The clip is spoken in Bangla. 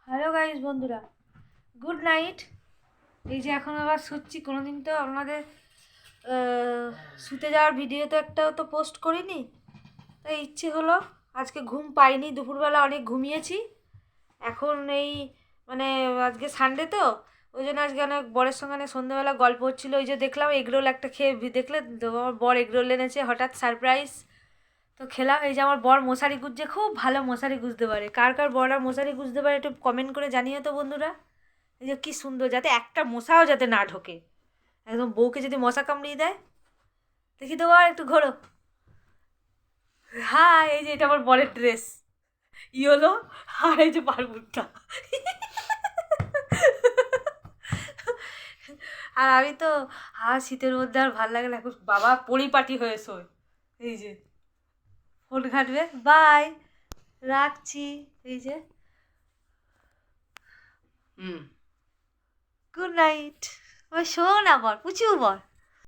হ্যালো গাইস বন্ধুরা, গুড নাইট। এই যে এখন আবার শুচ্ছি। কোনোদিন তো আপনাদের শুতে যাওয়ার ভিডিও তো একটাও তো পোস্ট করিনি, তাই ইচ্ছে হলো। আজকে ঘুম পাইনি, দুপুরবেলা অনেক ঘুমিয়েছি। এখন এই মানে আজকে সানডে তো, ওই জন্য আজকে অনেক বরের সঙ্গে অনেক সন্ধ্যাবেলা গল্প হচ্ছিলো। ওই যে দেখলাম এগরোল একটা খেয়ে দেখলে তো, আমার বর এগরোল এনেছে হঠাৎ সারপ্রাইজ। তো খেলাম। এই যে আমার বর মশারি গুঁজছে, খুব ভালো মশারি গুঁজতে পারে। কার কার বররা মশারি গুঁজতে পারে একটু কমেন্ট করে জানিয়ে তো বন্ধুরা। এই যে কী সুন্দর, যাতে একটা মশাও যাতে না ঢোকে। একদম বউকে যদি মশা কামড়িয়ে দেয়। দেখি তো আর একটু ঘোরো। হ্যাঁ, এই যে এটা আমার বরের ড্রেস ইয়েলো। আর এই যে পারমুটটা। আর আমি তো শীতের মধ্যে আর ভাল লাগে না এখন। বাবা পরিপাটি হয়ে শোয়। এই যে ফোন ঘাটবে, বাই, রাখছি। এই যে গুড নাইট। ওই শোন আবার পুচু বর।